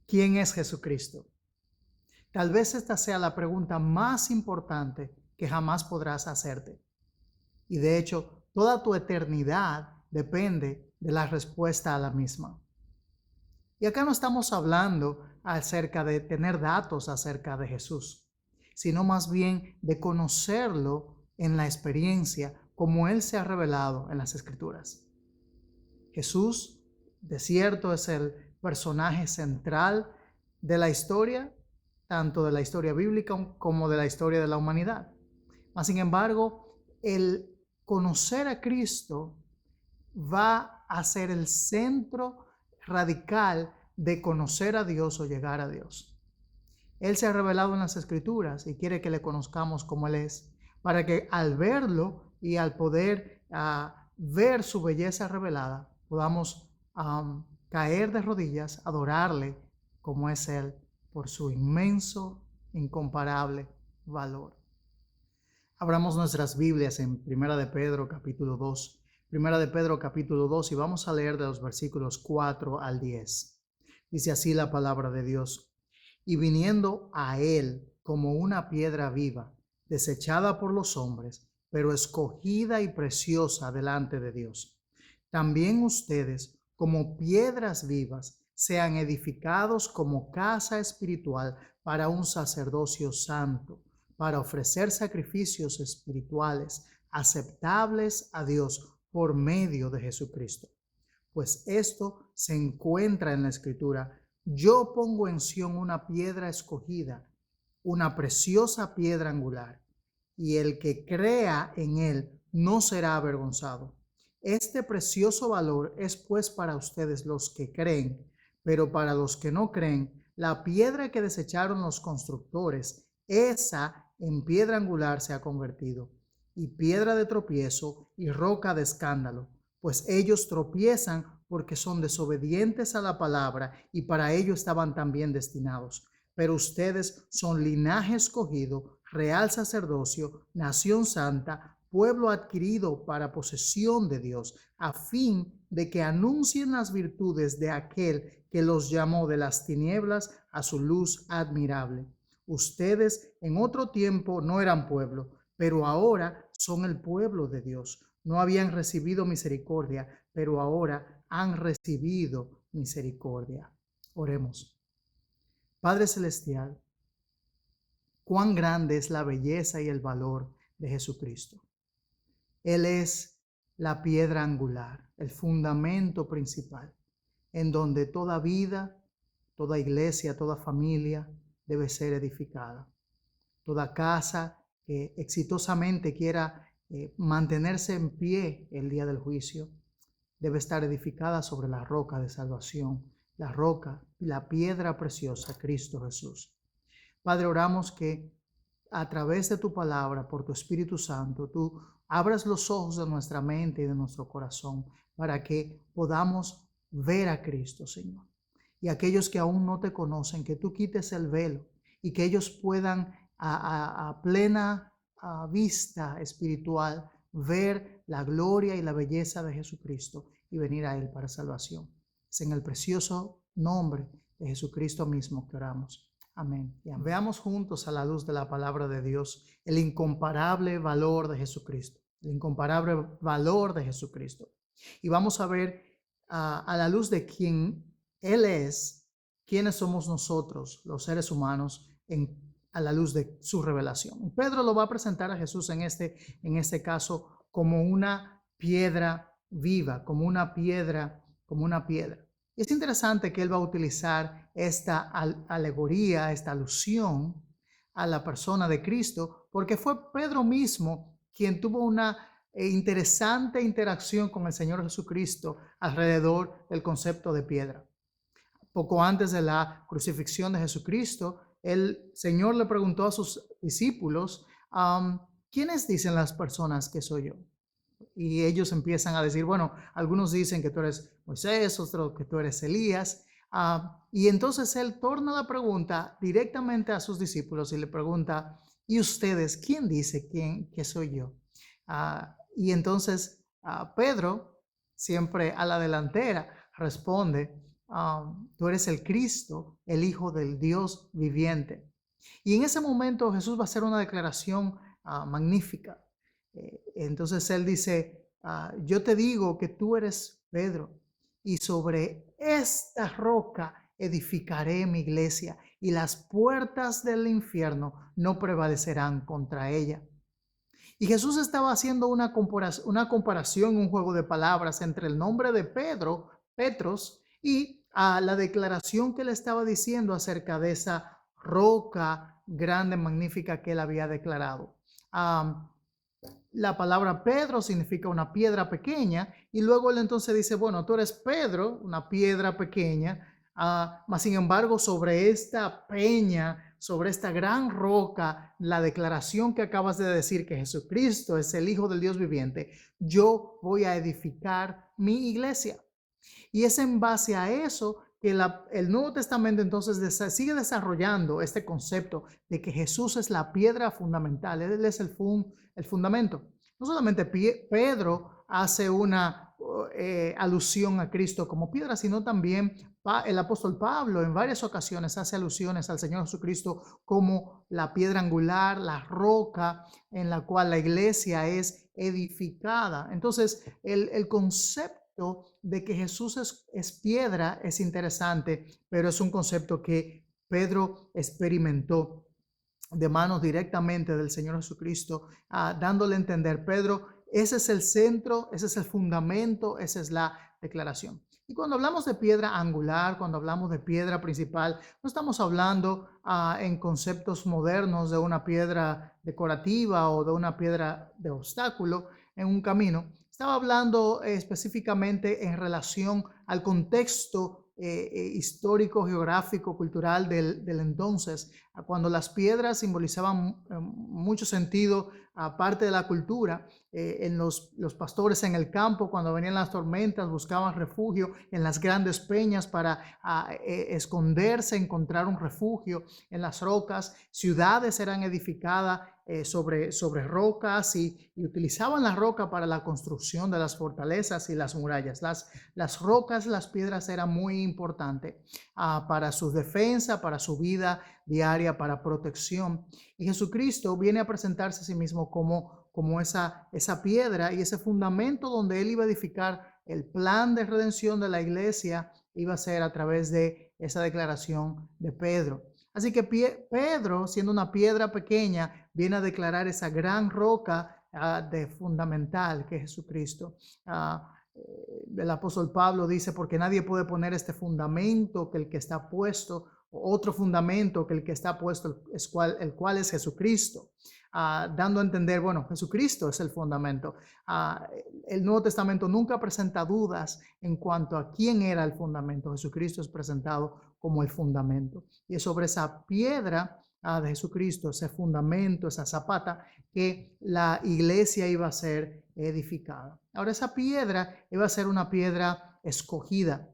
¿Quién es Jesucristo? Tal vez esta sea la pregunta más importante que jamás podrás hacerte. Y de hecho, toda tu eternidad depende de la respuesta a la misma. Y acá no estamos hablando acerca de tener datos acerca de Jesús, sino más bien de conocerlo en la experiencia como Él se ha revelado en las Escrituras. Jesús, de cierto, es el personaje central de la historia, tanto de la historia bíblica como de la historia de la humanidad. Mas, sin embargo, el conocer a Cristo va a ser el centro radical de conocer a Dios o llegar a Dios. Él se ha revelado en las Escrituras y quiere que le conozcamos como Él es, para que al verlo y al poder ver su belleza revelada, podamos caer de rodillas, adorarle como es Él, por su inmenso, incomparable valor. Abramos nuestras Biblias en Primera de Pedro capítulo 2. Primera de Pedro capítulo 2 y vamos a leer de los versículos 4 al 10. Dice así la palabra de Dios. Y viniendo a Él como una piedra viva, desechada por los hombres, pero escogida y preciosa delante de Dios. También ustedes, como piedras vivas, sean edificados como casa espiritual para un sacerdocio santo, para ofrecer sacrificios espirituales aceptables a Dios por medio de Jesucristo. Pues esto se encuentra en la Escritura. Yo pongo en Sión una piedra escogida, una preciosa piedra angular, y el que crea en él no será avergonzado. Este precioso valor es pues para ustedes los que creen, pero para los que no creen, la piedra que desecharon los constructores, esa en piedra angular se ha convertido, y piedra de tropiezo y roca de escándalo, pues ellos tropiezan porque son desobedientes a la palabra y para ello estaban también destinados. Pero ustedes son linaje escogido, real sacerdocio, nación santa, pueblo adquirido para posesión de Dios, a fin de que anuncien las virtudes de aquel que los llamó de las tinieblas a su luz admirable. Ustedes en otro tiempo no eran pueblo, pero ahora son el pueblo de Dios. No habían recibido misericordia, pero ahora han recibido misericordia. Oremos. Padre Celestial, cuán grande es la belleza y el valor de Jesucristo. Él es la piedra angular, el fundamento principal, en donde toda vida, toda iglesia, toda familia debe ser edificada. Toda casa que exitosamente quiera mantenerse en pie el día del juicio debe estar edificada sobre la roca de salvación, la roca, la piedra preciosa, Cristo Jesús. Padre, oramos que a través de tu palabra, por tu Espíritu Santo, tú abras los ojos de nuestra mente y de nuestro corazón para que podamos ver a Cristo, Señor. Y aquellos que aún no te conocen, que tú quites el velo y que ellos puedan a plena vista espiritual ver la gloria y la belleza de Jesucristo y venir a Él para salvación. Es en el precioso nombre de Jesucristo mismo que oramos. Amén. Y amén. Veamos juntos a la luz de la palabra de Dios el incomparable valor de Jesucristo. El incomparable valor de Jesucristo. Y vamos a ver a la luz de quién Él es, quiénes somos nosotros, los seres humanos, a la luz de su revelación. Pedro lo va a presentar a Jesús en este caso como una piedra viva, como una piedra. Es interesante que él va a utilizar esta alegoría, esta alusión a la persona de Cristo, porque fue Pedro mismo quien tuvo una interesante interacción con el Señor Jesucristo alrededor del concepto de piedra. Poco antes de la crucifixión de Jesucristo, el Señor le preguntó a sus discípulos, ¿quiénes dicen las personas que soy yo? Y ellos empiezan a decir, bueno, algunos dicen que tú eres Moisés, otros que tú eres Elías. Y entonces él torna la pregunta directamente a sus discípulos y le pregunta, ¿y ustedes quién dice que soy yo? Y entonces Pedro, siempre a la delantera, responde tú eres el Cristo, el Hijo del Dios viviente. Y en ese momento Jesús va a hacer una declaración magnífica. Entonces él dice, yo te digo que tú eres Pedro, y sobre esta roca edificaré mi iglesia, y las puertas del infierno no prevalecerán contra ella. Y Jesús estaba haciendo una comparación, un juego de palabras entre el nombre de Pedro, Petros, y la declaración que él estaba diciendo acerca de esa roca grande, magnífica que él había declarado. La palabra Pedro significa una piedra pequeña, y luego él entonces dice, bueno, tú eres Pedro, una piedra pequeña, mas sin embargo sobre esta peña, sobre esta gran roca, la declaración que acabas de decir que Jesucristo es el Hijo del Dios viviente, yo voy a edificar mi iglesia. Y es en base a eso que el Nuevo Testamento entonces sigue desarrollando este concepto de que Jesús es la piedra fundamental, Él es el fundamento. No solamente Pedro hace una alusión a Cristo como piedra, sino también el apóstol Pablo en varias ocasiones hace alusiones al Señor Jesucristo como la piedra angular, la roca en la cual la iglesia es edificada. Entonces, el concepto de que Jesús es piedra es interesante, pero es un concepto que Pedro experimentó de manos directamente del Señor Jesucristo, dándole a entender, Pedro, ese es el centro, ese es el fundamento, esa es la declaración. Y cuando hablamos de piedra angular, cuando hablamos de piedra principal, no estamos hablando en conceptos modernos de una piedra decorativa o de una piedra de obstáculo en un camino. Estaba hablando específicamente en relación al contexto histórico, geográfico, cultural del entonces, cuando las piedras simbolizaban mucho sentido, aparte de la cultura. En los pastores en el campo, cuando venían las tormentas, buscaban refugio en las grandes peñas para esconderse, encontrar un refugio en las rocas. Ciudades eran edificadas sobre rocas y utilizaban la roca para la construcción de las fortalezas y las murallas. Las rocas, las piedras eran muy importantes para su defensa, para su vida diaria, para protección. Y Jesucristo viene a presentarse a sí mismo como esa piedra y ese fundamento donde Él iba a edificar el plan de redención de la iglesia, iba a ser a través de esa declaración de Pedro. Así que Pedro, siendo una piedra pequeña, viene a declarar esa gran roca de fundamental que es Jesucristo. El apóstol Pablo dice, porque nadie puede poner este fundamento que el que está puesto, otro fundamento que el que está puesto, el cual es Jesucristo. Dando a entender, bueno, Jesucristo es el fundamento. El Nuevo Testamento nunca presenta dudas en cuanto a quién era el fundamento. Jesucristo es presentado como el fundamento. Y es sobre esa piedra de Jesucristo, ese fundamento, esa zapata, que la iglesia iba a ser edificada. Ahora, esa piedra iba a ser una piedra escogida.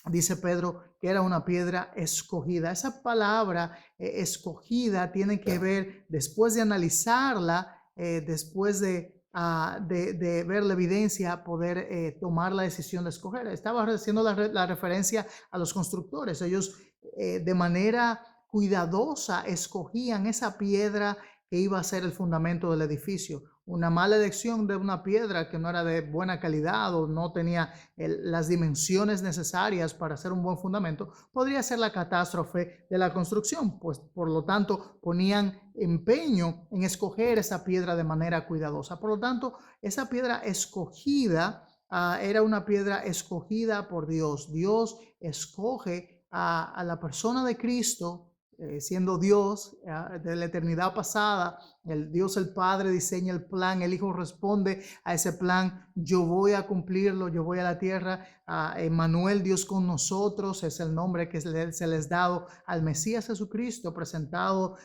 Dice Pedro que era una piedra escogida. Esa palabra escogida tiene que ver, después de analizarla, después de ver la evidencia, poder tomar la decisión de escoger. Estaba haciendo la referencia a los constructores. Ellos de manera cuidadosa escogían esa piedra que iba a ser el fundamento del edificio. Una mala elección de una piedra que no era de buena calidad o no tenía las dimensiones necesarias para hacer un buen fundamento, podría ser la catástrofe de la construcción. Pues por lo tanto ponían empeño en escoger esa piedra de manera cuidadosa. Por lo tanto, esa piedra escogida era una piedra escogida por Dios. Dios escoge a la persona de Cristo, siendo Dios de la eternidad pasada. El Dios el Padre diseña el plan, el Hijo responde a ese plan, yo voy a cumplirlo, yo voy a la tierra. Emmanuel, Dios con nosotros, es el nombre que se les dado al Mesías Jesucristo, presentado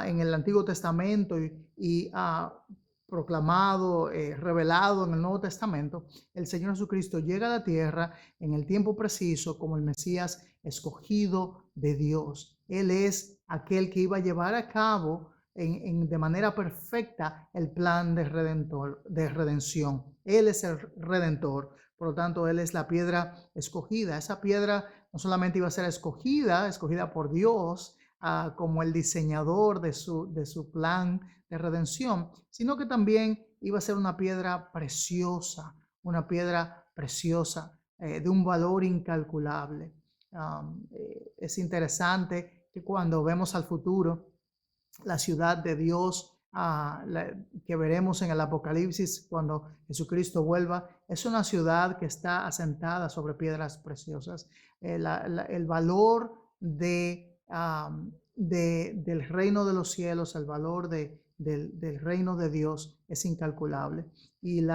en el Antiguo Testamento y proclamado, revelado en el Nuevo Testamento. El Señor Jesucristo llega a la tierra en el tiempo preciso como el Mesías escogido de Dios. Él es aquel que iba a llevar a cabo de manera perfecta el plan de redención. Él es el Redentor. Por lo tanto, Él es la piedra escogida. Esa piedra no solamente iba a ser escogida por Dios como el diseñador de su plan de redención, sino que también iba a ser una piedra preciosa de un valor incalculable. Es interesante que cuando vemos al futuro, la ciudad de Dios que veremos en el Apocalipsis cuando Jesucristo vuelva, es una ciudad que está asentada sobre piedras preciosas. El valor del reino de los cielos, el valor del reino de Dios es incalculable. Y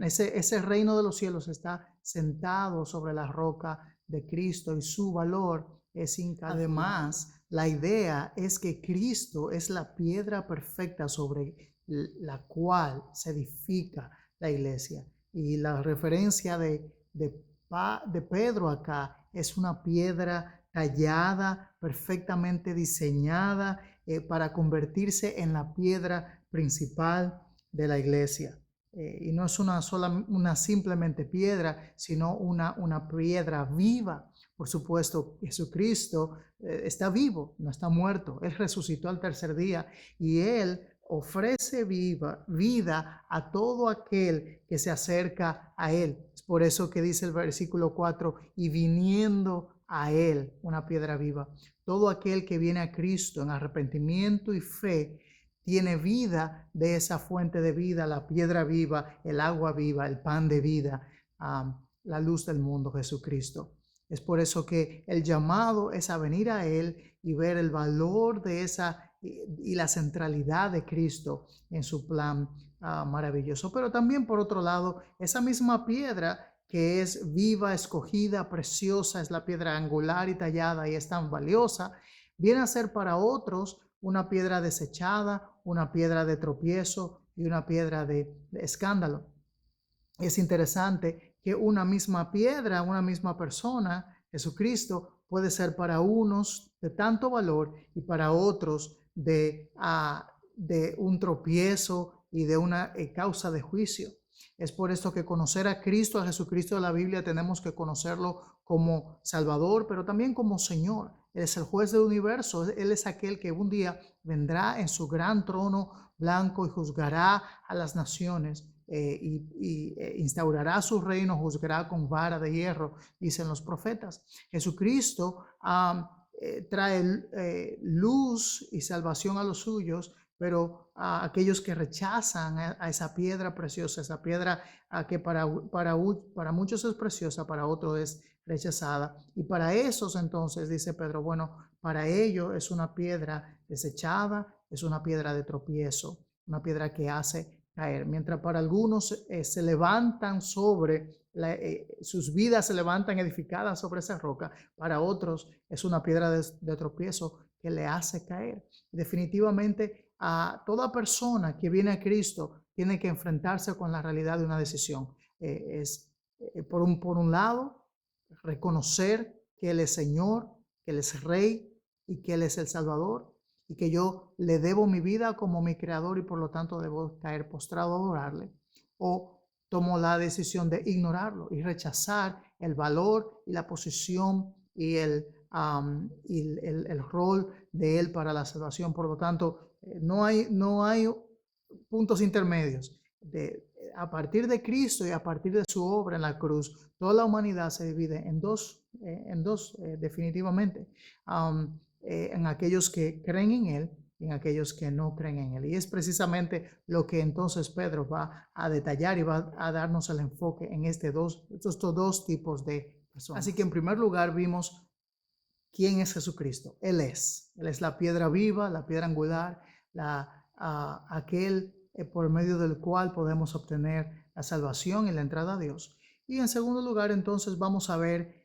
ese reino de los cielos está sentado sobre la roca de Cristo y su valor es incalculable. Además, la idea es que Cristo es la piedra perfecta sobre la cual se edifica la iglesia. Y la referencia de Pedro acá es una piedra tallada, perfectamente diseñada para convertirse en la piedra principal de la iglesia. Y no es una simplemente piedra, sino una piedra viva. Por supuesto, Jesucristo está vivo, no está muerto. Él resucitó al tercer día y Él ofrece vida a todo aquel que se acerca a Él. Es por eso que dice el versículo 4, y viniendo a Él, una piedra viva. Todo aquel que viene a Cristo en arrepentimiento y fe, tiene vida de esa fuente de vida, la piedra viva, el agua viva, el pan de vida, la luz del mundo, Jesucristo. Es por eso que el llamado es a venir a Él y ver el valor de esa y la centralidad de Cristo en su plan maravilloso. Pero también, por otro lado, esa misma piedra que es viva, escogida, preciosa, es la piedra angular y tallada y es tan valiosa, viene a ser para otros una piedra desechada, una piedra de tropiezo y una piedra de escándalo. Es interesante que una misma piedra, una misma persona, Jesucristo, puede ser para unos de tanto valor y para otros de un tropiezo y de una causa de juicio. Es por esto que conocer a Cristo, a Jesucristo de la Biblia, tenemos que conocerlo como Salvador, pero también como Señor. Él es el juez del universo. Él es aquel que un día vendrá en su gran trono blanco y juzgará a las naciones instaurará su reino, juzgará con vara de hierro, dicen los profetas. Jesucristo trae luz y salvación a los suyos, pero a aquellos que rechazan a esa piedra preciosa, esa piedra que para muchos es preciosa, para otros es rechazada. Y para esos entonces, dice Pedro, bueno, para ellos es una piedra desechada, es una piedra de tropiezo, una piedra que hace caer. Mientras para algunos se levantan sus vidas se levantan edificadas sobre esa roca, para otros es una piedra de tropiezo que le hace caer. Definitivamente, a toda persona que viene a Cristo tiene que enfrentarse con la realidad de una decisión. Por un lado, reconocer que Él es Señor, que Él es Rey y que Él es el Salvador, y que yo le debo mi vida como mi creador y por lo tanto debo caer postrado a adorarle. O tomo la decisión de ignorarlo y rechazar el valor y la posición y el rol de Él para la salvación. Por lo tanto, no hay puntos intermedios. A partir de Cristo y a partir de su obra en la cruz, toda la humanidad se divide en dos definitivamente. En aquellos que creen en Él y en aquellos que no creen en Él. Y es precisamente lo que entonces Pedro va a detallar y va a darnos el enfoque en estos dos tipos de personas. Así que en primer lugar vimos quién es Jesucristo. Él es la piedra viva, la piedra angular, aquel por medio del cual podemos obtener la salvación y la entrada a Dios. Y en segundo lugar entonces vamos a ver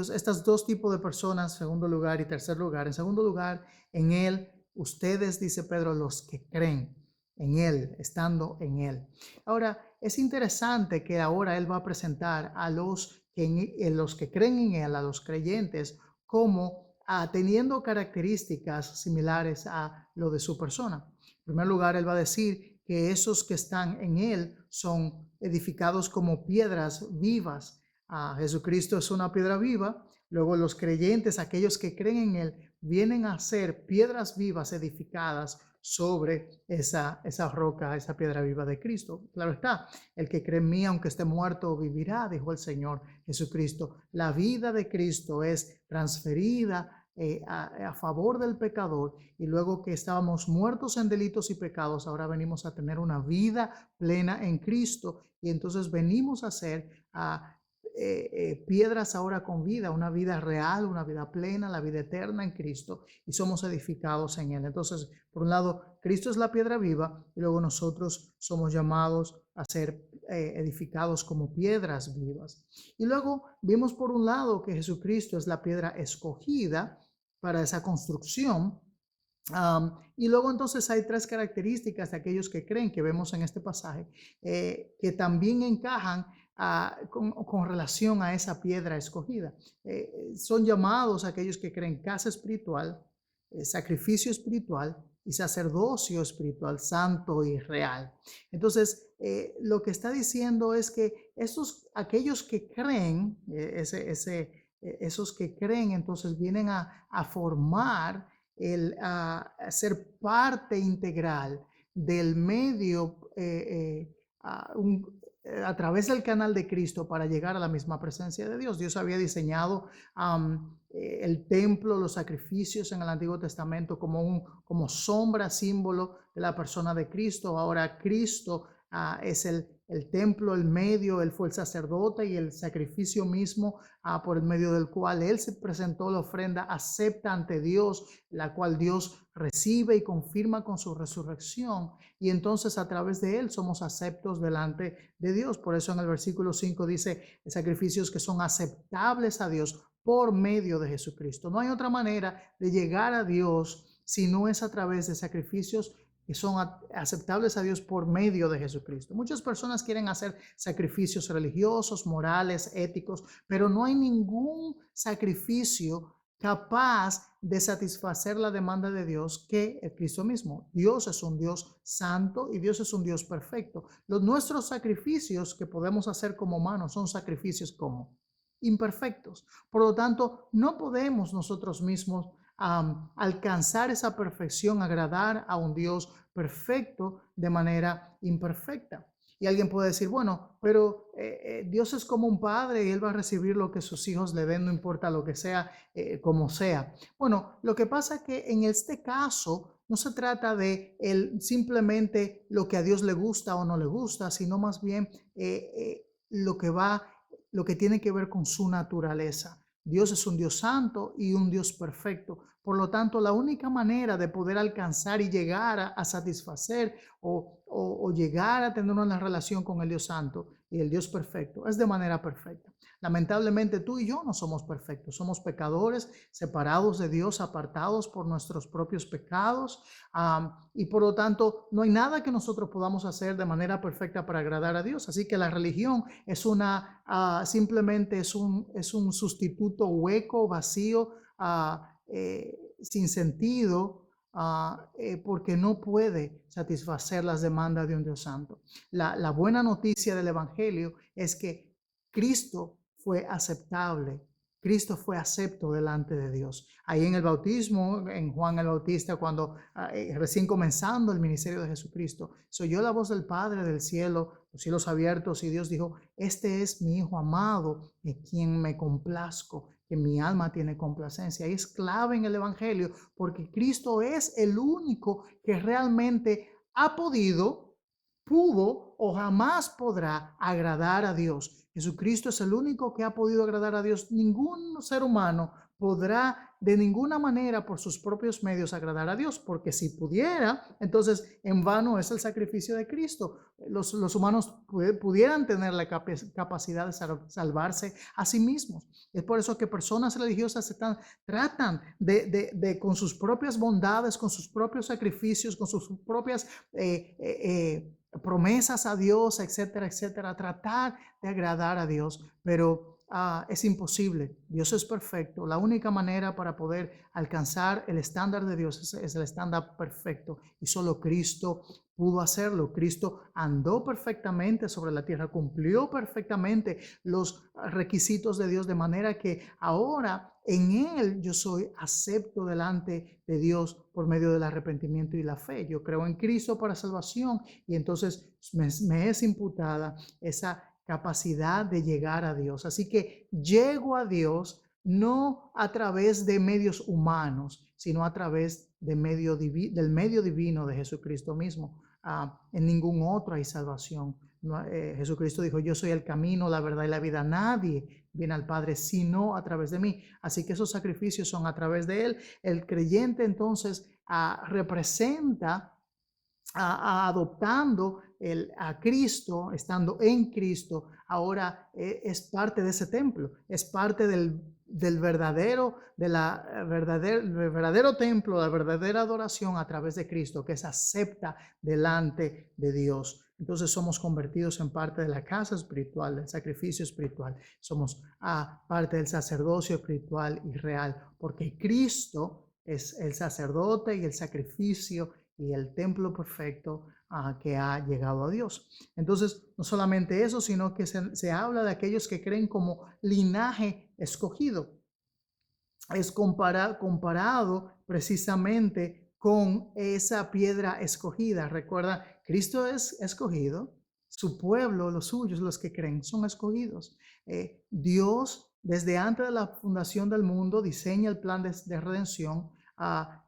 estos dos tipos de personas, segundo lugar y tercer lugar. En segundo lugar, en Él, ustedes, dice Pedro, los que creen en Él, estando en Él. Ahora, es interesante que ahora Él va a presentar a los que creen en Él, a los creyentes, como teniendo características similares a lo de su persona. En primer lugar, Él va a decir que esos que están en Él son edificados como piedras vivas, Jesucristo es una piedra viva. Luego los creyentes, aquellos que creen en Él, vienen a ser piedras vivas edificadas sobre esa roca, esa piedra viva de Cristo. Claro está, el que cree en mí, aunque esté muerto, vivirá, dijo el Señor Jesucristo. La vida de Cristo es transferida a favor del pecador, y luego que estábamos muertos en delitos y pecados, ahora venimos a tener una vida plena en Cristo, y entonces venimos a ser piedras ahora con vida, una vida real, una vida plena, la vida eterna en Cristo, y somos edificados en Él. Entonces, por un lado, Cristo es la piedra viva, y luego nosotros somos llamados a ser edificados como piedras vivas. Y luego vimos por un lado que Jesucristo es la piedra escogida para esa construcción. Y luego entonces hay tres características de aquellos que creen que vemos en este pasaje, que también encajan con relación a esa piedra escogida. Son llamados aquellos que creen casa espiritual, sacrificio espiritual y sacerdocio espiritual santo y real. Entonces, lo que está diciendo es que aquellos que creen, esos que creen, entonces vienen a formar a ser parte integral del medio a través del canal de Cristo para llegar a la misma presencia de Dios. Dios había diseñado el templo, los sacrificios en el Antiguo Testamento como sombra, símbolo de la persona de Cristo. Ahora Cristo es el templo, el medio. Él fue el sacerdote y el sacrificio mismo por el medio del cual Él se presentó la ofrenda acepta ante Dios, la cual Dios recibe y confirma con su resurrección, y entonces a través de Él somos aceptos delante de Dios. Por eso en el versículo 5 dice sacrificios que son aceptables a Dios por medio de Jesucristo. No hay otra manera de llegar a Dios si no es a través de sacrificios que son aceptables a Dios por medio de Jesucristo. Muchas personas quieren hacer sacrificios religiosos, morales, éticos, pero no hay ningún sacrificio capaz de satisfacer la demanda de Dios que el Cristo mismo. Dios es un Dios santo y Dios es un Dios perfecto. Nuestros sacrificios que podemos hacer como humanos son sacrificios como imperfectos. Por lo tanto, no podemos nosotros mismos alcanzar esa perfección, agradar a un Dios perfecto de manera imperfecta. Y alguien puede decir, bueno, pero Dios es como un padre y Él va a recibir lo que sus hijos le den, no importa lo que sea, como sea. Bueno, lo que pasa es que en este caso no se trata de simplemente lo que a Dios le gusta o no le gusta, sino más bien lo que tiene que ver con su naturaleza. Dios es un Dios santo y un Dios perfecto. Por lo tanto, la única manera de poder alcanzar y llegar a satisfacer o llegar a tener una relación con el Dios santo y el Dios perfecto es de manera perfecta. Lamentablemente tú y yo no somos perfectos, somos pecadores, separados de Dios, apartados por nuestros propios pecados, y por lo tanto no hay nada que nosotros podamos hacer de manera perfecta para agradar a Dios. Así que la religión es simplemente es un sustituto hueco, vacío, sin sentido, porque no puede satisfacer las demandas de un Dios santo. La buena noticia del Evangelio es que Cristo fue aceptable, Cristo fue acepto delante de Dios. Ahí en el bautismo, en Juan el Bautista, cuando recién comenzando el ministerio de Jesucristo, se oyó la voz del Padre del cielo, los cielos abiertos, y Dios dijo, este es mi Hijo amado, en quien me complazco, que mi alma tiene complacencia. Y es clave en el Evangelio, porque Cristo es el único que realmente pudo o jamás podrá agradar a Dios. Jesucristo es el único que ha podido agradar a Dios. Ningún ser humano podrá de ninguna manera por sus propios medios agradar a Dios, porque si pudiera, entonces en vano es el sacrificio de Cristo. Los humanos pudieran tener la capacidad de salvarse a sí mismos. Es por eso que personas religiosas tratan con sus propias bondades, con sus propios sacrificios, con sus propias promesas a Dios, etcétera, etcétera, tratar de agradar a Dios, pero es imposible. Dios es perfecto. La única manera para poder alcanzar el estándar de Dios es el estándar perfecto, y solo Cristo pudo hacerlo. Cristo andó perfectamente sobre la tierra, cumplió perfectamente los requisitos de Dios, de manera que ahora en Él yo soy acepto delante de Dios por medio del arrepentimiento y la fe. Yo creo en Cristo para salvación y entonces me es imputada esa capacidad de llegar a Dios. Así que llego a Dios no a través de medios humanos, sino a través del medio divino de Jesucristo mismo. En ningún otro hay salvación. Jesucristo dijo, yo soy el camino, la verdad y la vida. Nadie viene al Padre sino a través de mí. Así que esos sacrificios son a través de Él. El creyente entonces representa adoptando a Cristo, estando en Cristo, ahora es parte de ese templo, es parte del verdadero templo, la verdadera adoración a través de Cristo, que se acepta delante de Dios. Entonces somos convertidos en parte de la casa espiritual, del sacrificio espiritual. Somos parte del sacerdocio espiritual y real, porque Cristo es el sacerdote y el sacrificio y el templo perfecto que ha llegado a Dios. Entonces, no solamente eso, sino que se habla de aquellos que creen como linaje escogido. Es comparado precisamente con esa piedra escogida. Recuerda, Cristo es escogido, su pueblo, los suyos, los que creen, son escogidos. Dios, desde antes de la fundación del mundo, diseña el plan de redención.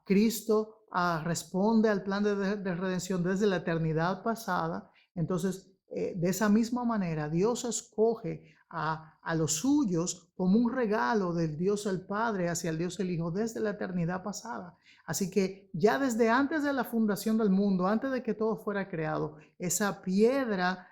Cristo responde al plan de redención desde la eternidad pasada. Entonces, de esa misma manera, Dios escoge a los suyos como un regalo del Dios el Padre hacia el Dios el Hijo desde la eternidad pasada. Así que ya desde antes de la fundación del mundo, antes de que todo fuera creado, esa piedra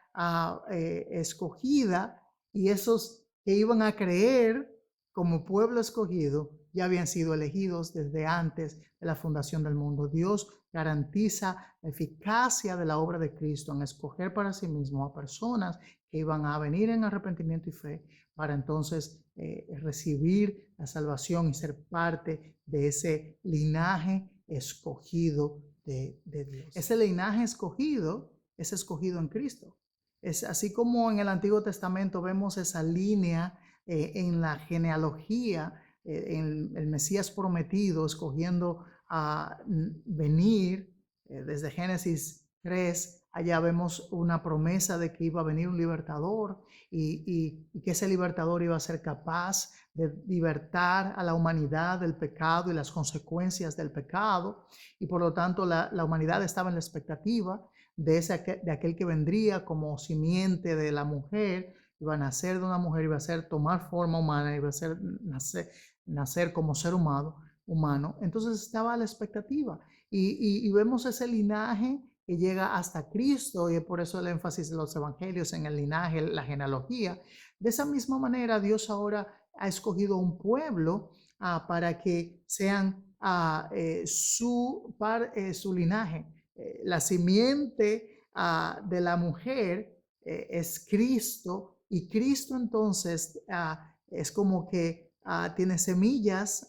escogida y esos que iban a creer como pueblo escogido ya habían sido elegidos desde antes de la fundación del mundo. Dios garantiza la eficacia de la obra de Cristo en escoger para sí mismo a personas que iban a venir en arrepentimiento y fe para entonces recibir la salvación y ser parte de ese linaje escogido de Dios. Ese linaje escogido es escogido en Cristo. Es así como en el Antiguo Testamento vemos esa línea en la genealogía, en el Mesías prometido, escogiendo a venir desde Génesis 3. Allá vemos una promesa de que iba a venir un libertador y que ese libertador iba a ser capaz de libertar a la humanidad del pecado y las consecuencias del pecado. Y por lo tanto la humanidad estaba en la expectativa de aquel que vendría como simiente de la mujer, iba a nacer de una mujer, iba a tomar forma humana, iba a nacer como ser humano. Entonces estaba a la expectativa y vemos ese linaje que llega hasta Cristo y por eso el énfasis de los evangelios en el linaje, la genealogía. De esa misma manera Dios ahora ha escogido un pueblo para que sean su linaje. La simiente de la mujer es Cristo y Cristo entonces es como que tiene semillas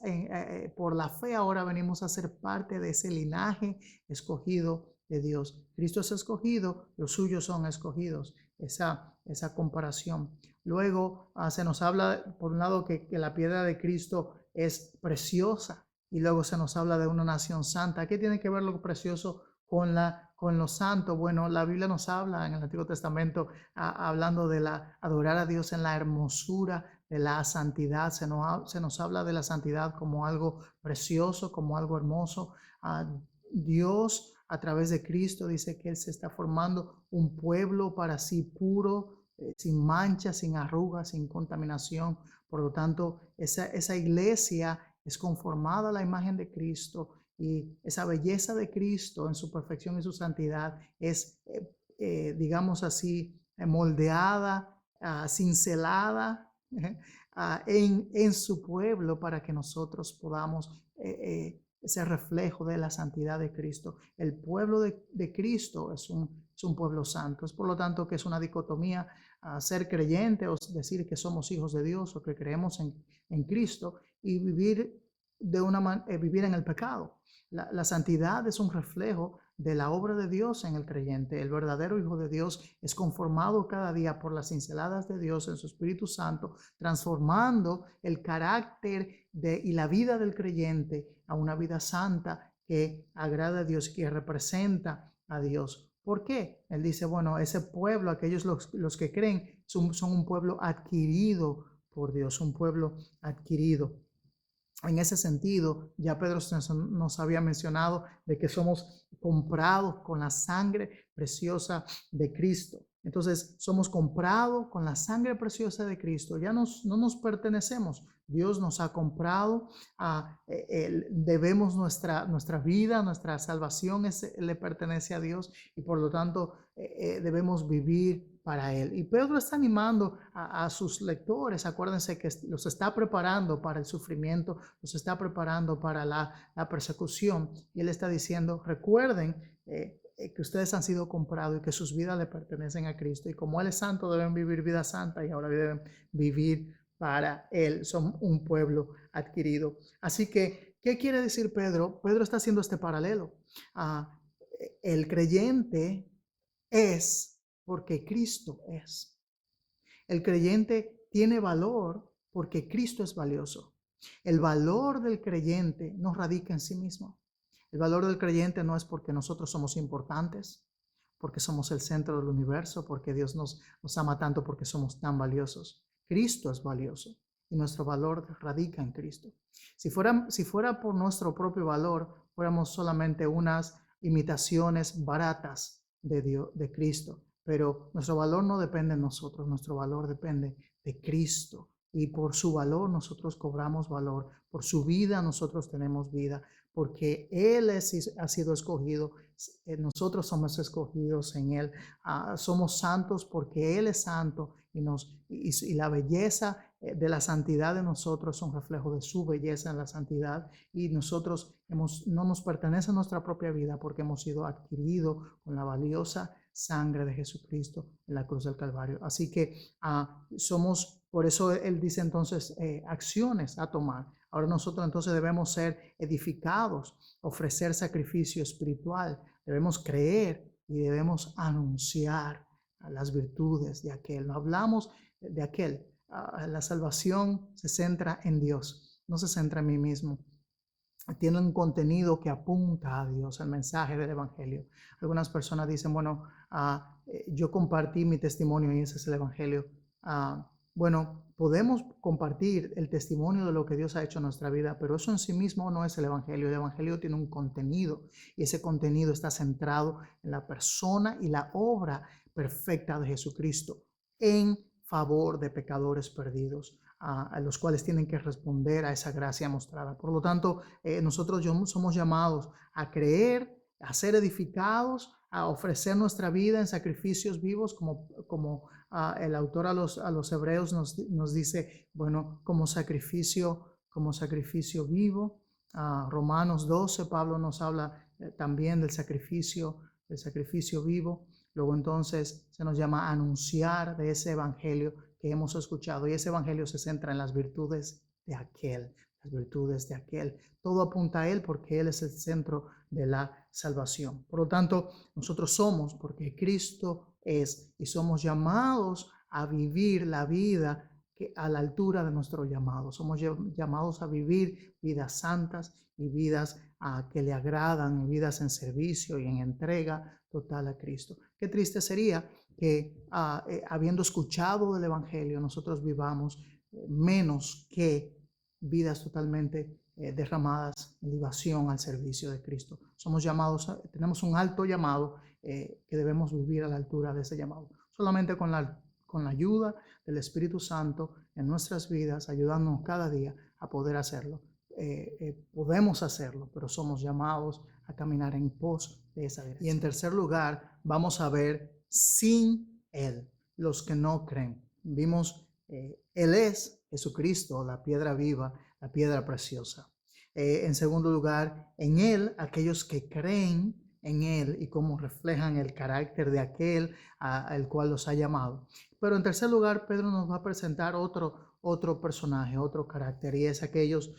por la fe. Ahora venimos a ser parte de ese linaje escogido de Dios. Cristo es escogido, los suyos son escogidos. Esa comparación. Luego se nos habla, por un lado, que la piedra de Cristo es preciosa y luego se nos habla de una nación santa. ¿Qué tiene que ver lo precioso con los santos? Bueno, la Biblia nos habla en el Antiguo Testamento hablando de adorar a Dios en la hermosura de la santidad. Se nos habla de la santidad como algo precioso, como algo hermoso. Dios a través de Cristo dice que Él se está formando un pueblo para sí puro, sin mancha, sin arrugas, sin contaminación. Por lo tanto, esa iglesia es conformada a la imagen de Cristo y esa belleza de Cristo en su perfección y su santidad es, digamos así, moldeada, cincelada en su pueblo para que nosotros podamos ese reflejo de la santidad de Cristo. El pueblo de Cristo es un pueblo santo. Es por lo tanto que es una dicotomía ser creyente o decir que somos hijos de Dios o que creemos en Cristo y vivir en el pecado. La santidad es un reflejo de la obra de Dios en el creyente. El verdadero Hijo de Dios es conformado cada día por las cinceladas de Dios en su Espíritu Santo, transformando el carácter y la vida del creyente a una vida santa que agrada a Dios y que representa a Dios. ¿Por qué? Él dice, bueno, ese pueblo, aquellos los que creen, son un pueblo adquirido por Dios, un pueblo adquirido. En ese sentido, ya Pedro nos había mencionado de que somos comprados con la sangre preciosa de Cristo. Entonces, somos comprados con la sangre preciosa de Cristo. Ya no nos pertenecemos. Dios nos ha comprado. Debemos nuestra vida, nuestra salvación le pertenece a Dios y por lo tanto debemos vivir para Él. Y Pedro está animando a sus lectores, acuérdense que los está preparando para el sufrimiento, los está preparando para la persecución. Y Él está diciendo, recuerden que ustedes han sido comprados y que sus vidas le pertenecen a Cristo. Y como Él es santo, deben vivir vida santa y ahora deben vivir para Él. Son un pueblo adquirido. Así que, ¿qué quiere decir Pedro? Pedro está haciendo este paralelo. El creyente es porque Cristo es. El creyente tiene valor porque Cristo es valioso. El valor del creyente no radica en sí mismo. El valor del creyente no es porque nosotros somos importantes, porque somos el centro del universo, porque Dios nos ama tanto, porque somos tan valiosos. Cristo es valioso y nuestro valor radica en Cristo. Si fuera por nuestro propio valor, fuéramos solamente unas imitaciones baratas de Dios, de Cristo. Pero nuestro valor no depende de nosotros, nuestro valor depende de Cristo. Y por su valor nosotros cobramos valor, por su vida nosotros tenemos vida, porque Él ha sido escogido, nosotros somos escogidos en Él. Somos santos porque Él es santo y la belleza de la santidad de nosotros es un reflejo de su belleza en la santidad y nosotros no nos pertenece a nuestra propia vida porque hemos sido adquiridos con la valiosa sangre de Jesucristo en la cruz del Calvario. Así que por eso Él dice entonces acciones a tomar. Ahora nosotros entonces debemos ser edificados, ofrecer sacrificio espiritual, debemos creer y debemos anunciar las virtudes de aquel. No hablamos de aquel. La salvación se centra en Dios, no se centra en mí mismo. Tiene un contenido que apunta a Dios, el mensaje del Evangelio. Algunas personas dicen, bueno, yo compartí mi testimonio y ese es el Evangelio. Bueno, podemos compartir el testimonio de lo que Dios ha hecho en nuestra vida, pero eso en sí mismo no es el Evangelio. El Evangelio tiene un contenido y ese contenido está centrado en la persona y la obra perfecta de Jesucristo en favor de pecadores perdidos, a los cuales tienen que responder a esa gracia mostrada. Por lo tanto, nosotros somos llamados a creer, a ser edificados, a ofrecer nuestra vida en sacrificios vivos, como el autor a los hebreos nos dice, bueno, como sacrificio vivo. Romanos 12, Pablo nos habla también del sacrificio vivo. Luego entonces se nos llama a anunciar de ese evangelio que hemos escuchado y ese evangelio se centra en las virtudes de aquel, Todo apunta a Él porque Él es el centro de la salvación. Por lo tanto, nosotros somos porque Cristo es y somos llamados a vivir la vida a la altura de nuestro llamado. Somos llamados a vivir vidas santas y vidas que le agradan, vidas en servicio y en entrega total a Cristo. Qué triste sería que habiendo escuchado del Evangelio nosotros vivamos menos que vidas totalmente derramadas en libación al servicio de Cristo. Somos llamados, tenemos un alto llamado que debemos vivir a la altura de ese llamado. Solamente con la ayuda del Espíritu Santo en nuestras vidas, ayudándonos cada día a poder hacerlo. Podemos hacerlo, pero somos llamados a caminar en pos de esa dirección. Y en tercer lugar, vamos a ver sin Él, los que no creen. Vimos, Él es Jesucristo, la piedra viva, la piedra preciosa. En segundo lugar, en Él, aquellos que creen en Él y cómo reflejan el carácter de aquel al cual los ha llamado. Pero en tercer lugar, Pedro nos va a presentar otro personaje, otro carácter, y es aquellos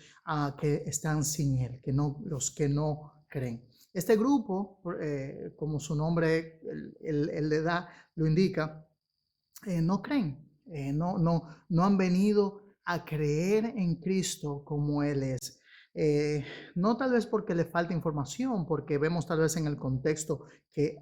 que están sin Él, los que no creen. Este grupo, como su nombre le da, lo indica, no creen, no han venido a creer en Cristo como Él es. No tal vez porque le falta información, porque vemos tal vez en el contexto que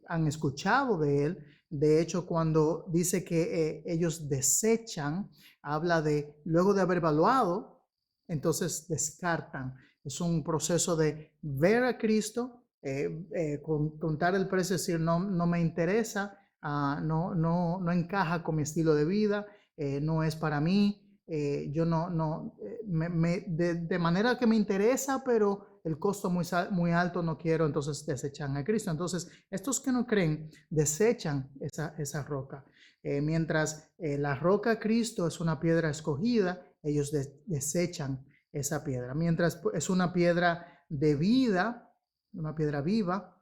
han escuchado de Él. De hecho, cuando dice que ellos desechan, habla de luego de haber evaluado, entonces descartan. Es un proceso de ver a Cristo, contar el precio, decir, no me interesa, no encaja con mi estilo de vida, no es para mí, yo de manera que me interesa, pero el costo muy alto, no quiero, entonces desechan a Cristo. Entonces, estos que no creen, desechan esa roca. Mientras la roca Cristo es una piedra escogida, ellos desechan esa piedra. Mientras es una piedra de vida, una piedra viva,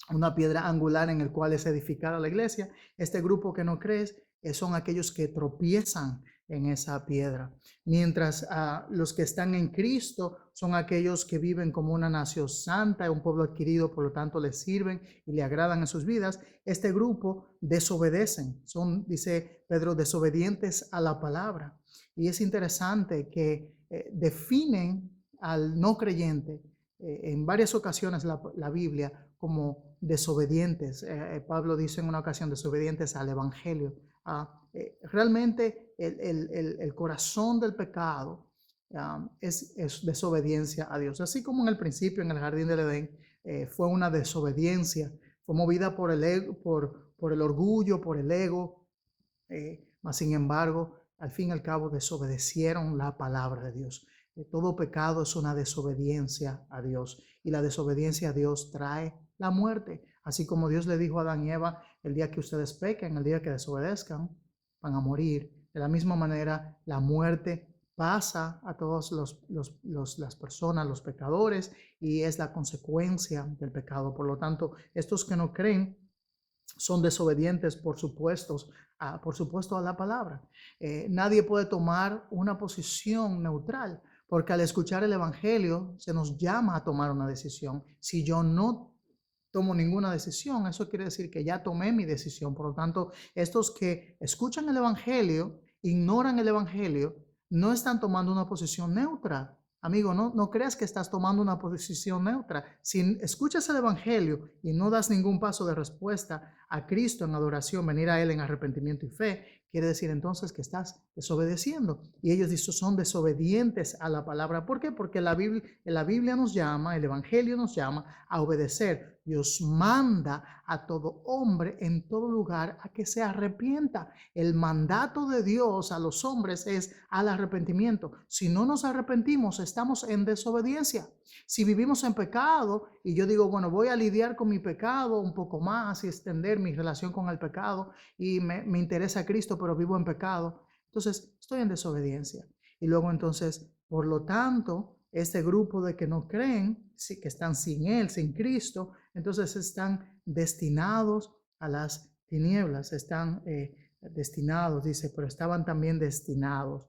una piedra angular en el cual es edificada la iglesia. Este grupo que no crees son aquellos que tropiezan en esa piedra, mientras los que están en Cristo son aquellos que viven como una nación santa, un pueblo adquirido, por lo tanto les sirven y le agradan en sus vidas. Este grupo desobedecen, son, dice Pedro, desobedientes a la palabra. Y es interesante que definen al no creyente en varias ocasiones la Biblia como desobedientes. Pablo dice en una ocasión desobedientes al Evangelio. Realmente el corazón del pecado es desobediencia a Dios. Así como en el principio, en el jardín del Edén, fue una desobediencia, fue movida por el ego, por el orgullo, por el ego, mas sin embargo, al fin y al cabo desobedecieron la palabra de Dios. Todo pecado es una desobediencia a Dios, y la desobediencia a Dios trae la muerte. Así como Dios le dijo a Adán y Eva, el día que ustedes pequen, el día que desobedezcan, van a morir. De la misma manera, la muerte pasa a todas las personas, los pecadores, y es la consecuencia del pecado. Por lo tanto, estos que no creen son desobedientes, por supuesto a la palabra. Nadie puede tomar una posición neutral, porque al escuchar el Evangelio se nos llama a tomar una decisión. Si yo no tomo ninguna decisión, eso quiere decir que ya tomé mi decisión. Por lo tanto, estos que escuchan el Evangelio, ignoran el Evangelio, no están tomando una posición neutra. Amigo, no creas que estás tomando una posición neutra. Si escuchas el Evangelio y no das ningún paso de respuesta a Cristo en adoración, venir a Él en arrepentimiento y fe, quiere decir entonces que estás desobedeciendo. Y ellos dicen, son desobedientes a la palabra. ¿Por qué? Porque la Biblia nos llama, el Evangelio nos llama a obedecer. Dios manda a todo hombre en todo lugar a que se arrepienta. El mandato de Dios a los hombres es al arrepentimiento. Si no nos arrepentimos, estamos en desobediencia. Si vivimos en pecado y yo digo, bueno, voy a lidiar con mi pecado un poco más y extender mi relación con el pecado, y me interesa Cristo, pero vivo en pecado, entonces estoy en desobediencia. Y luego entonces, por lo tanto, este grupo de que no creen, que están sin Él, sin Cristo, entonces están destinados a las tinieblas, están destinados, dice, pero estaban también destinados.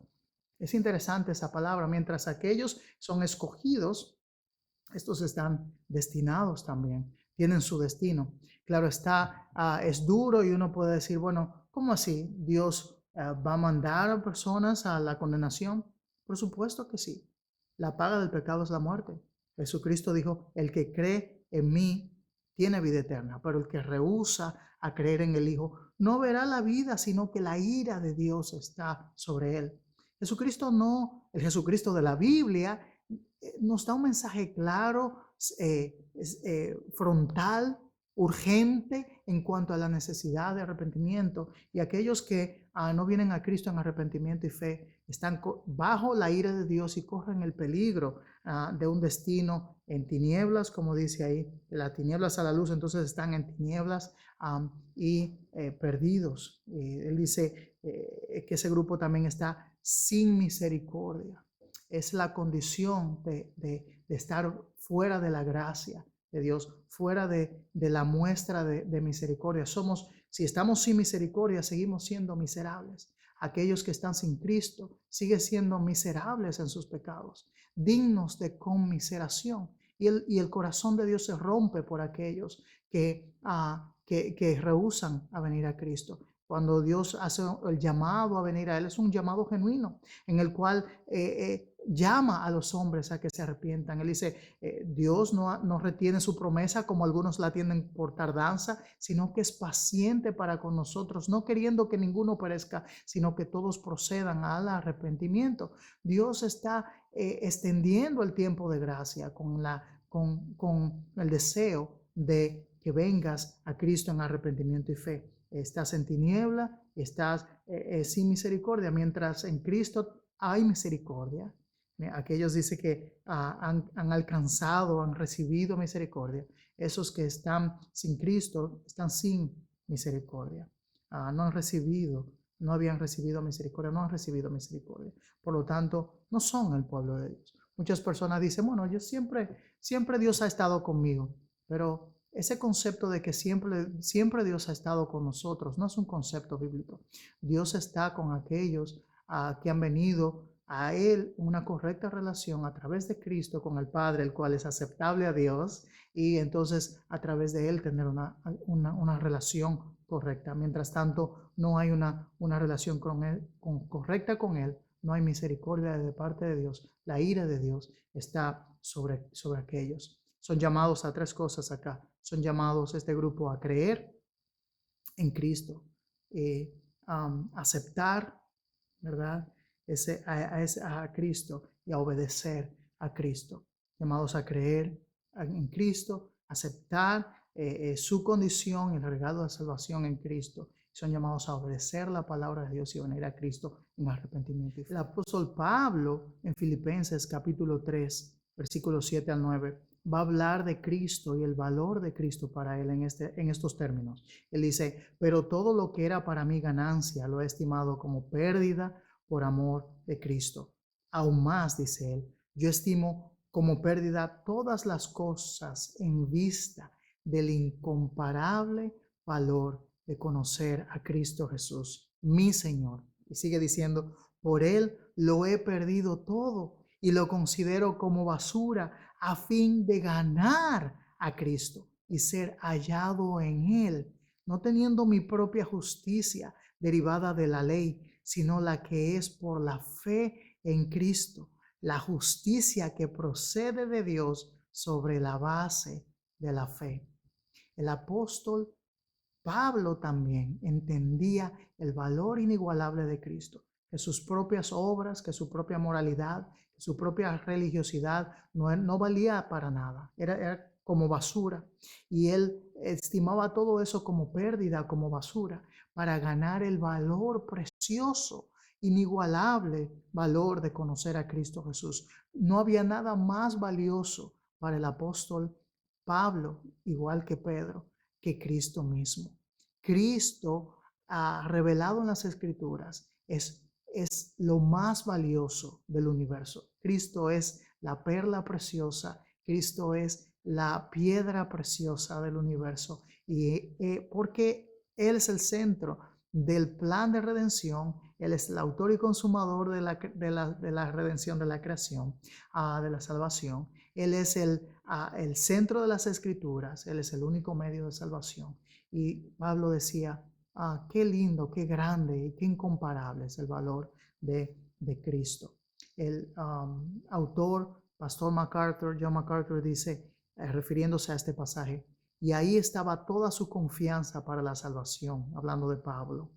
Es interesante esa palabra, mientras aquellos son escogidos, estos están destinados también, tienen su destino. Claro está, es duro y uno puede decir, bueno, ¿cómo así? ¿Dios va a mandar a personas a la condenación? Por supuesto que sí. La paga del pecado es la muerte. Jesucristo dijo, el que cree en mí tiene vida eterna, pero el que rehúsa a creer en el Hijo no verá la vida, sino que la ira de Dios está sobre él. Jesucristo no, el Jesucristo de la Biblia nos da un mensaje claro, frontal, urgente en cuanto a la necesidad de arrepentimiento, y aquellos que no vienen a Cristo en arrepentimiento y fe están bajo la ira de Dios y corren el peligro de un destino en tinieblas, como dice ahí, de las tinieblas a la luz, entonces están en tinieblas y perdidos. Él dice que ese grupo también está sin misericordia. Es la condición de estar fuera de la gracia de Dios, fuera de la muestra de misericordia. Si estamos sin misericordia, seguimos siendo miserables. Aquellos que están sin Cristo siguen siendo miserables en sus pecados, dignos de conmiseración. y el corazón de Dios se rompe por aquellos que rehúsan a venir a Cristo. Cuando Dios hace el llamado a venir a Él, es un llamado genuino en el cual llama a los hombres a que se arrepientan. Él dice, Dios no retiene su promesa como algunos la tienen por tardanza, sino que es paciente para con nosotros, no queriendo que ninguno perezca, sino que todos procedan al arrepentimiento. Dios está extendiendo el tiempo de gracia con el deseo de que vengas a Cristo en arrepentimiento y fe. Estás en tiniebla, estás sin misericordia, mientras en Cristo hay misericordia. Aquellos dicen que han alcanzado, han recibido misericordia. Esos que están sin Cristo están sin misericordia. No habían recibido misericordia, no han recibido misericordia. Por lo tanto, no son el pueblo de Dios. Muchas personas dicen, bueno, siempre Dios ha estado conmigo, pero ese concepto de que siempre Dios ha estado con nosotros no es un concepto bíblico. Dios está con aquellos que han venido a Él una correcta relación a través de Cristo con el Padre, el cual es aceptable a Dios, y entonces a través de Él tener una relación correcta. Mientras tanto, no hay una relación correcta con Él, no hay misericordia de parte de Dios. La ira de Dios está sobre aquellos. Son llamados a 3 cosas acá. Son llamados este grupo a creer en Cristo, aceptar, ¿verdad? A Cristo y a obedecer a Cristo. Llamados a creer en Cristo, aceptar su condición y el regalo de salvación en Cristo. Son llamados a obedecer la palabra de Dios y venir a Cristo en arrepentimiento. El apóstol Pablo en Filipenses capítulo 3, versículos 7 al 9, va a hablar de Cristo y el valor de Cristo para él en estos términos. Él dice, pero todo lo que era para mí ganancia lo he estimado como pérdida por amor de Cristo. Aún más, dice él, yo estimo como pérdida todas las cosas en vista del incomparable valor de conocer a Cristo Jesús, mi Señor. Y sigue diciendo, por Él lo he perdido todo y lo considero como basura a fin de ganar a Cristo y ser hallado en Él, no teniendo mi propia justicia derivada de la ley, sino la que es por la fe en Cristo, la justicia que procede de Dios sobre la base de la fe. El apóstol Pablo también entendía el valor inigualable de Cristo, que sus propias obras, que su propia moralidad, que su propia religiosidad no valía para nada, era como basura. Y él estimaba todo eso como pérdida, como basura, para ganar el valor precioso, inigualable valor de conocer a Cristo Jesús. No había nada más valioso para el apóstol Pablo, igual que Pedro, que Cristo mismo. Cristo, revelado en las Escrituras, es lo más valioso del universo. Cristo es la perla preciosa, Cristo es la piedra preciosa del universo, y porque Él es el centro del plan de redención, Él es el autor y consumador de la redención, de la creación, de la salvación. Él es el centro de las Escrituras, Él es el único medio de salvación. Y Pablo decía, qué lindo, qué grande y qué incomparable es el valor de Cristo. El autor, Pastor MacArthur, John MacArthur, dice, refiriéndose a este pasaje, y ahí estaba toda su confianza para la salvación, hablando de Pablo.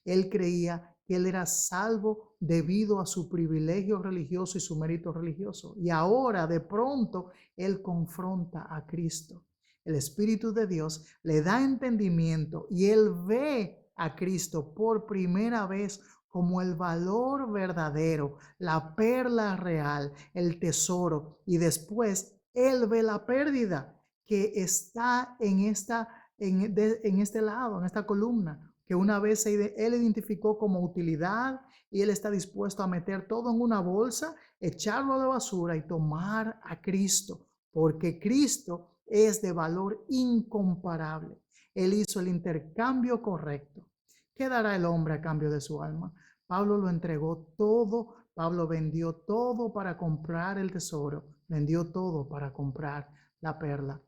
Él creía que él era salvo debido a su privilegio religioso y su mérito religioso. Y ahora, de pronto, él confronta a Cristo. El Espíritu de Dios le da entendimiento y él ve a Cristo por primera vez como el valor verdadero, la perla real, el tesoro. Y después él ve la pérdida que está en este lado, en esta columna, que una vez él identificó como utilidad, y él está dispuesto a meter todo en una bolsa, echarlo a la basura y tomar a Cristo, porque Cristo es de valor incomparable. Él hizo el intercambio correcto. ¿Qué dará el hombre a cambio de su alma? Pablo lo entregó todo Pablo vendió todo para comprar el tesoro, vendió todo para comprar la perla.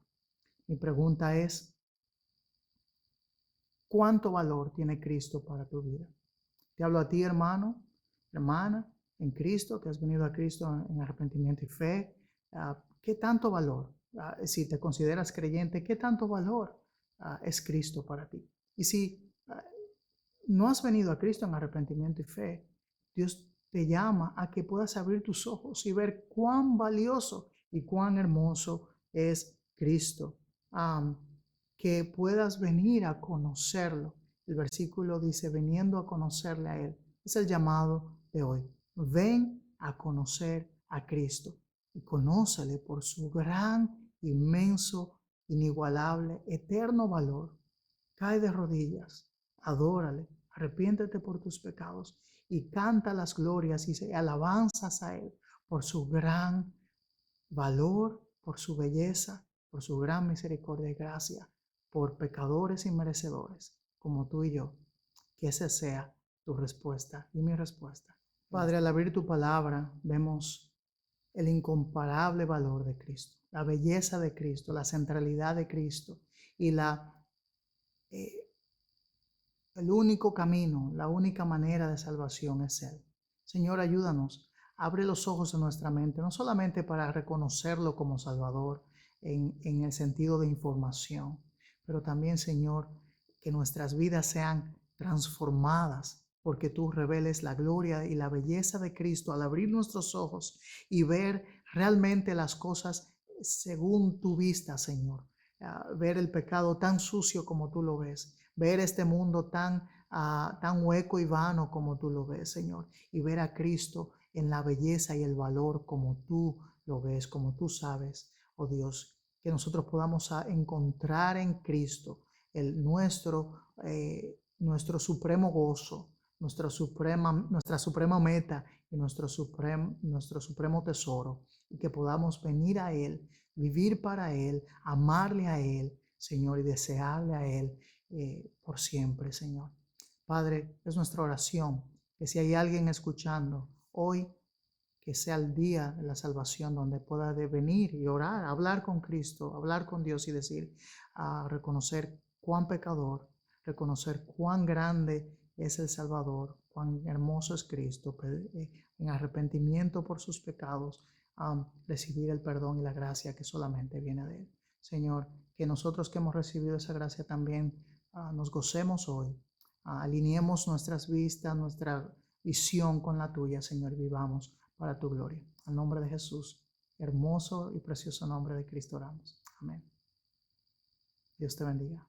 Mi pregunta es, ¿cuánto valor tiene Cristo para tu vida? Te hablo a ti, hermano, hermana, en Cristo, que has venido a Cristo en arrepentimiento y fe. ¿Qué tanto valor? Si te consideras creyente, ¿qué tanto valor es Cristo para ti? Y si no has venido a Cristo en arrepentimiento y fe, Dios te llama a que puedas abrir tus ojos y ver cuán valioso y cuán hermoso es Cristo. Que puedas venir a conocerlo. El versículo dice, veniendo a conocerle a Él. Es el llamado de hoy. Ven a conocer a Cristo y conócele por su gran, inmenso, inigualable, eterno valor. Cae de rodillas, adórale, arrepiéntete por tus pecados y canta las glorias y alabanzas a Él por su gran valor, por su belleza, por su gran misericordia y gracia, por pecadores y merecedores como tú y yo. Que esa sea tu respuesta y mi respuesta. Padre, al abrir tu palabra, vemos el incomparable valor de Cristo, la belleza de Cristo, la centralidad de Cristo y el único camino, la única manera de salvación es Él. Señor, ayúdanos. Abre los ojos de nuestra mente, no solamente para reconocerlo como Salvador en el sentido de información, pero también, Señor, que nuestras vidas sean transformadas porque tú reveles la gloria y la belleza de Cristo al abrir nuestros ojos y ver realmente las cosas según tu vista, Señor. Ver el pecado tan sucio como tú lo ves, ver este mundo tan hueco y vano como tú lo ves, Señor, y ver a Cristo en la belleza y el valor como tú lo ves, como tú sabes, oh Dios, que nosotros podamos encontrar en Cristo nuestro supremo gozo, nuestra suprema meta y nuestro supremo tesoro, y que podamos venir a Él, vivir para Él, amarle a Él, Señor, y desearle a Él por siempre, Señor. Padre, es nuestra oración que si hay alguien escuchando hoy, que sea el día de la salvación donde pueda venir y orar, hablar con Cristo, hablar con Dios y decir, reconocer cuán pecador, reconocer cuán grande es el Salvador, cuán hermoso es Cristo, en arrepentimiento por sus pecados, recibir el perdón y la gracia que solamente viene de Él. Señor, que nosotros que hemos recibido esa gracia también nos gocemos hoy, alineemos nuestras vistas, nuestra visión con la tuya, Señor, vivamos para tu gloria. Al nombre de Jesús, hermoso y precioso nombre de Cristo oramos. Amén. Dios te bendiga.